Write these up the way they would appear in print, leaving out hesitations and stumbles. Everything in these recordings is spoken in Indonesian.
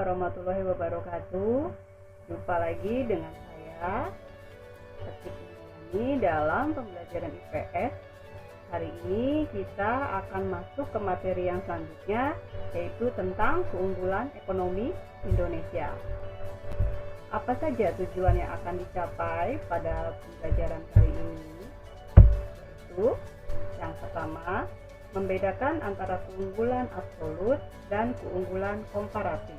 warahmatullahi wabarakatuh. Jumpa lagi dengan saya, Setik Ini dalam pembelajaran IPS. Hari ini kita akan masuk ke materi yang selanjutnya, yaitu tentang keunggulan ekonomi Indonesia. Apa saja tujuan yang akan dicapai pada pembelajaran kali ini? Yaitu yang pertama, membedakan antara keunggulan absolut dan keunggulan komparatif.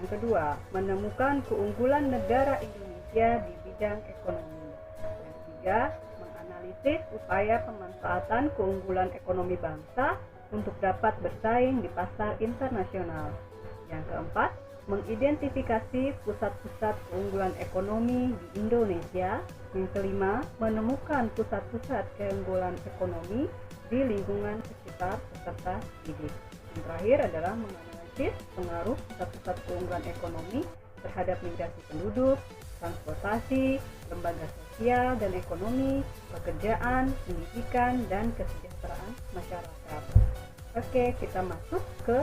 Yang kedua, menemukan keunggulan negara Indonesia di bidang ekonomi. Yang ketiga, menganalisis upaya pemanfaatan keunggulan ekonomi bangsa untuk dapat bersaing di pasar internasional. Yang keempat, mengidentifikasi pusat-pusat keunggulan ekonomi di Indonesia. Yang kelima, menemukan pusat-pusat keunggulan ekonomi di lingkungan sekitar peserta didik. Yang terakhir adalah menganalisis pengaruh pusat-pusat keunggulan ekonomi terhadap migrasi penduduk, transportasi, lembaga sosial dan ekonomi, pekerjaan, pendidikan, dan kesejahteraan masyarakat. Oke, kita masuk ke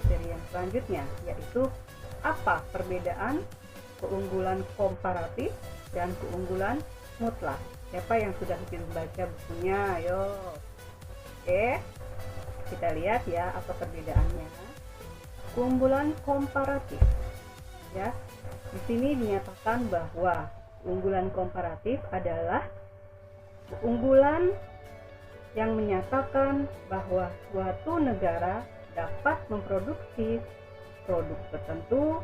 materi yang selanjutnya, yaitu apa perbedaan keunggulan komparatif dan keunggulan mutlak. Siapa yang sudah membaca bukunya? Ayo. Oke, kita lihat ya apa perbedaannya. Keunggulan komparatif. Ya, di sini dinyatakan bahwa keunggulan komparatif adalah keunggulan yang menyatakan bahwa suatu negara dapat memproduksi produk tertentu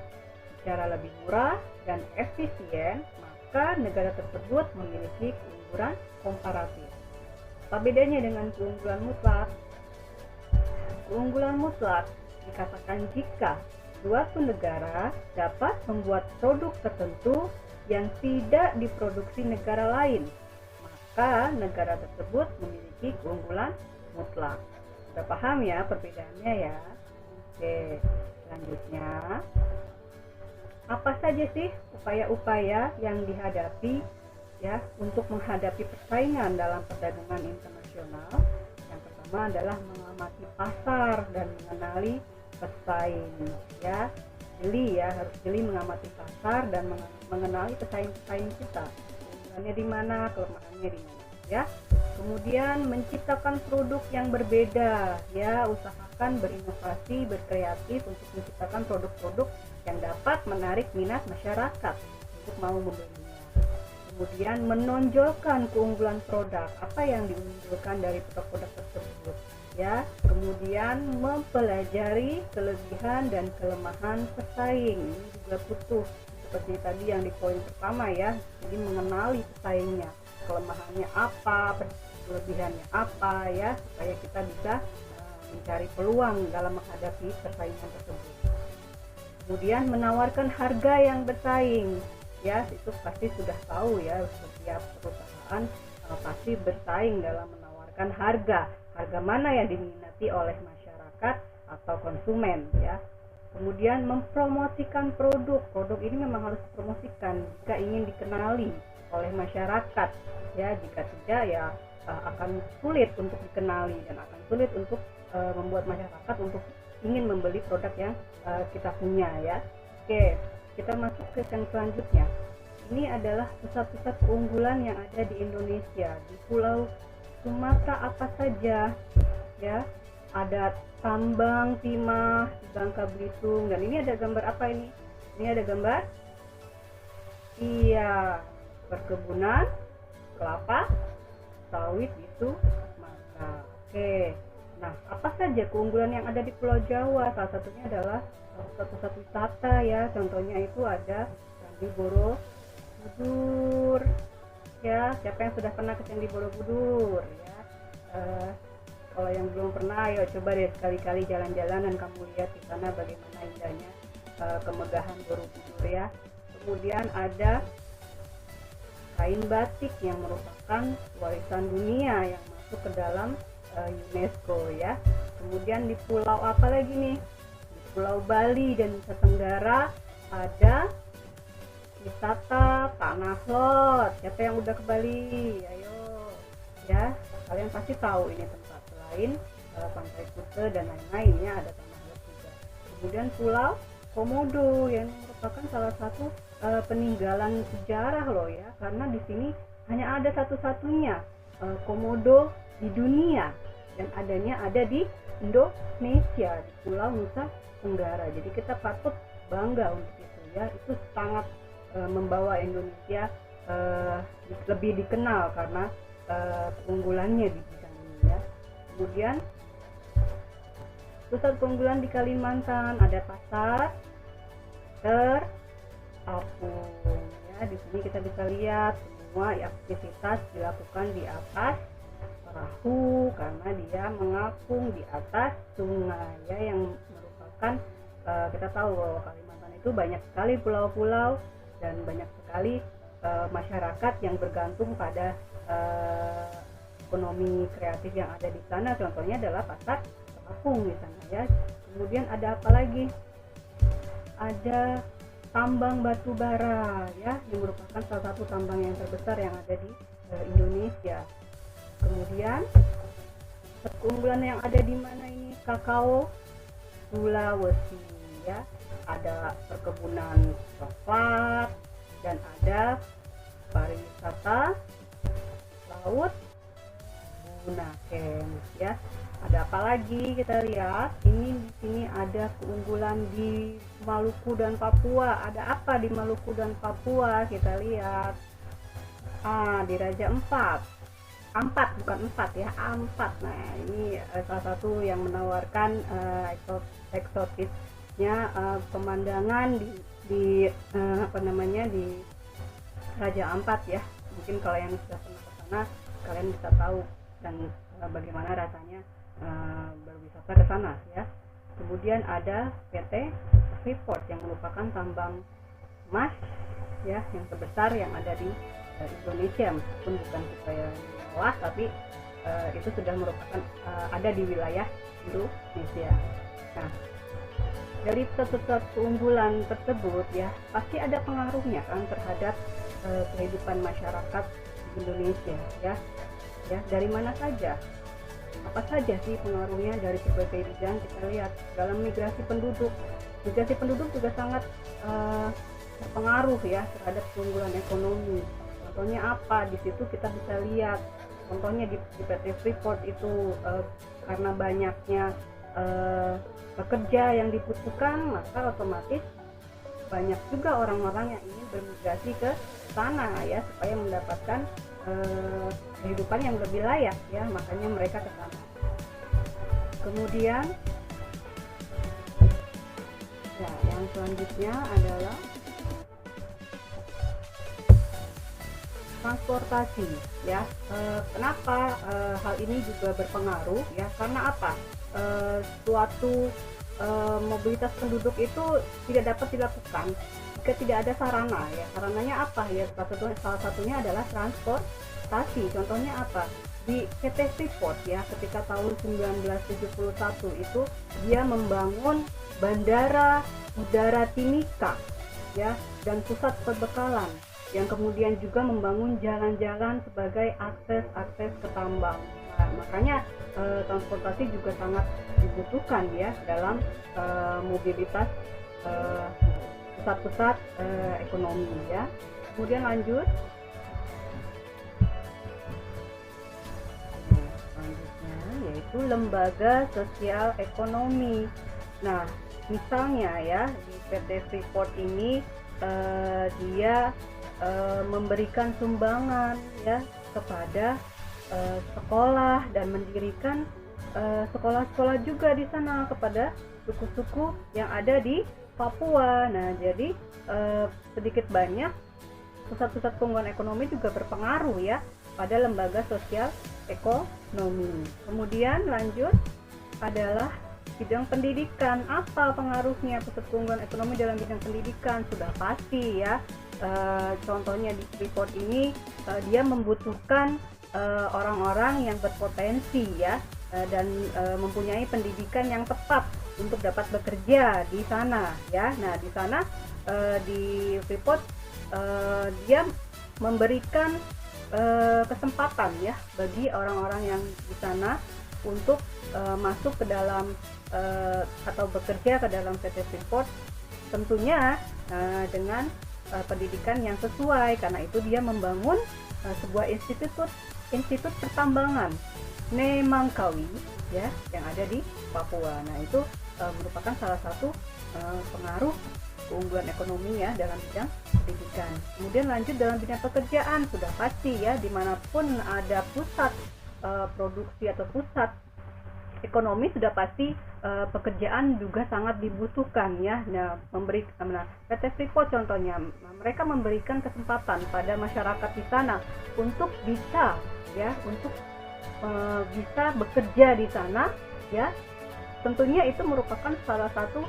secara lebih murah dan efisien, maka negara tersebut memiliki keunggulan komparatif. Apa bedanya dengan keunggulan mutlak? Keunggulan mutlak dikatakan jika suatu negara dapat membuat produk tertentu yang tidak diproduksi negara lain, maka negara tersebut memiliki keunggulan mutlak. Sudah paham ya perbedaannya ya? Oke, selanjutnya, apa saja sih upaya-upaya yang dihadapi ya untuk menghadapi persaingan dalam perdagangan internasional? Yang pertama adalah mengamati pasar dan mengenali pesaing ya. Harus jeli mengamati pasar dan mengenali pesaing-pesaing kita. Keunggulannya di mana, kelemahannya di mana ya. Kemudian menciptakan produk yang berbeda ya, usahakan berinovasi, berkreatif untuk menciptakan produk-produk yang dapat menarik minat masyarakat untuk mau membelinya. Kemudian menonjolkan keunggulan produk, apa yang diunggulkan dari produk-produk tersebut ya. Kemudian mempelajari kelebihan dan kelemahan pesaing, ini juga butuh seperti tadi yang di poin pertama ya. Jadi mengenali pesaingnya, kelemahannya apa, kelebihannya apa ya, supaya kita bisa mencari peluang dalam menghadapi persaingan tersebut. Kemudian menawarkan harga yang bersaing. Ya, itu pasti sudah tahu ya, setiap perusahaan pasti bersaing dalam menawarkan harga mana yang diminati oleh masyarakat atau konsumen ya. Kemudian mempromosikan produk ini memang harus dipromosikan jika ingin dikenali oleh masyarakat ya. Jika tidak ya akan sulit untuk dikenali dan akan sulit untuk membuat masyarakat untuk ingin membeli produk yang kita punya ya. Oke, kita masuk ke yang selanjutnya. Ini adalah pusat-pusat keunggulan yang ada di Indonesia. Di Pulau Sumatera apa saja ya? Ada tambang timah di Bangka Belitung. Dan ini ada gambar apa ini? Ini ada gambar perkebunan kelapa sawit itu maka. Oke. Nah, apa saja keunggulan yang ada di Pulau Jawa? Salah satunya adalah pusat-pusat wisata ya. Contohnya itu ada Candi Borobudur ya. Siapa yang sudah pernah ke Candi Borobudur ya? Kalau yang belum pernah, ayo coba deh sekali-kali jalan-jalan dan kamu lihat di sana bagaimana indahnya kemegahan Borobudur ya. Kemudian ada kain batik yang merupakan warisan dunia yang masuk ke dalam UNESCO ya. Kemudian di pulau apa lagi nih? Di Pulau Bali dan Nusa Tenggara ada wisata Tanah Lot. Siapa yang udah ke Bali? Ayo ya, kalian pasti tahu ini tempat. Selain Pantai Kuta dan lain-lainnya ada Tanah Lot juga. Kemudian Pulau komodo yang merupakan salah satu peninggalan sejarah loh ya, karena di sini hanya ada satu-satunya komodo di dunia dan adanya ada di Indonesia, di Pulau Nusa Tenggara. Jadi kita patut bangga untuk itu ya. Itu sangat membawa Indonesia lebih dikenal karena keunggulannya di bidang ini ya. Kemudian pusat keunggulan di Kalimantan ada pasar terapung ya. Di sini kita bisa lihat semua aktivitas dilakukan di atas perahu karena dia mengapung di atas sungai ya, yang merupakan kita tahu bahwa Kalimantan itu banyak sekali pulau-pulau dan banyak sekali masyarakat yang bergantung pada ekonomi kreatif yang ada di sana. Contohnya adalah pasar terapung di sana ya. Kemudian ada apa lagi? Ada tambang batu bara ya, yang merupakan salah satu tambang yang terbesar yang ada di Indonesia. Kemudian keunggulan yang ada di mana ini? Kakao Sulawesi ya. Ada perkebunan coklat dan ada pariwisata laut Bunaken ya. Ada apa lagi? Kita lihat ini di sini ada keunggulan di Maluku dan Papua. Ada apa di Maluku dan Papua? Kita lihat di Raja Ampat bukan 4 ya, Ampat. Nah ini salah satu yang menawarkan eksotisnya pemandangan di di Raja Ampat ya. Mungkin kalau yang sudah pernah ke sana kalian bisa tahu dan bagaimana rasanya berwisata ke sana ya. Kemudian ada PT Freeport yang merupakan tambang emas ya yang terbesar yang ada di Indonesia, meskipun bukan supaya luas tapi itu sudah merupakan ada di wilayah Indonesia. Nah, dari pusat keunggulan tersebut ya pasti ada pengaruhnya kan terhadap kehidupan masyarakat di Indonesia ya. Ya, dari mana saja? Apa saja sih pengaruhnya dari berbagai bidang? Kita lihat dalam migrasi penduduk juga sangat berpengaruh ya terhadap keunggulan ekonomi. Contohnya apa? Di situ kita bisa lihat contohnya di PT Freeport itu karena banyaknya pekerja yang dibutuhkan, maka otomatis banyak juga orang-orang yang ingin bermigrasi ke sana ya supaya mendapatkan kehidupan yang lebih layak ya, makanya mereka ke sana. Kemudian ya yang selanjutnya adalah transportasi ya. Kenapa hal ini juga berpengaruh ya? Karena apa? Suatu mobilitas penduduk itu tidak dapat dilakukan jika tidak ada sarana ya. Sarananya apa ya? Salah satunya adalah transportasi. Contohnya apa? Di PT Freeport ya, ketika tahun 1971 itu dia membangun bandara udara Timika ya dan pusat perbekalan, yang kemudian juga membangun jalan-jalan sebagai akses ke tambang. Nah, makanya transportasi juga sangat dibutuhkan ya dalam mobilitas pusat-pusat ekonomi ya. Kemudian lanjut. Selanjutnya yaitu lembaga sosial ekonomi. Nah, misalnya ya di PT Freeport ini dia memberikan sumbangan ya kepada sekolah dan mendirikan sekolah-sekolah juga di sana kepada suku-suku yang ada di Papua. Nah, jadi sedikit banyak pusat-pusat keunggulan ekonomi juga berpengaruh ya pada lembaga sosial ekonomi. Kemudian lanjut adalah bidang pendidikan. Apa pengaruhnya pusat keunggulan ekonomi dalam bidang pendidikan? Sudah pasti ya. Contohnya di Freeport ini dia membutuhkan orang-orang yang berpotensi ya dan mempunyai pendidikan yang tepat untuk dapat bekerja di sana ya. Nah, di sana di Freeport dia memberikan kesempatan ya bagi orang-orang yang di sana untuk masuk ke dalam atau bekerja ke dalam PT Freeport tentunya dengan pendidikan yang sesuai, karena itu dia membangun sebuah institut pertambangan Nemangkawi ya yang ada di Papua. Nah, itu merupakan salah satu pengaruh keunggulan ekonomi ya dalam bidang pendidikan. Kemudian lanjut dalam bidang pekerjaan, sudah pasti ya dimanapun ada pusat produksi atau pusat ekonomi sudah pasti pekerjaan juga sangat dibutuhkan ya. Nah, PT Freeport contohnya, mereka memberikan kesempatan pada masyarakat di sana untuk bisa bisa bekerja di sana ya. Tentunya itu merupakan salah satu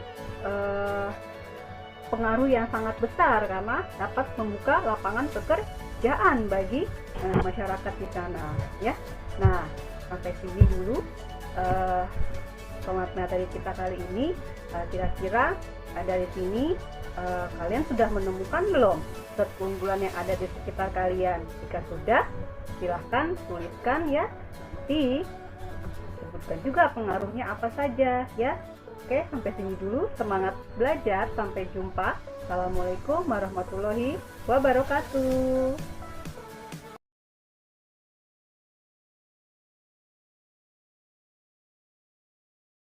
pengaruh yang sangat besar karena dapat membuka lapangan pekerjaan bagi masyarakat di sana ya. Nah, sampai sini dulu materi kita kali ini. Kira-kira dari sini kalian sudah menemukan belum keunggulan yang ada di sekitar kalian? Jika sudah, silahkan tuliskan ya. Nanti sebutkan juga pengaruhnya apa saja ya. Oke, sampai sini dulu. Semangat belajar. Sampai jumpa. Assalamualaikum warahmatullahi wabarakatuh.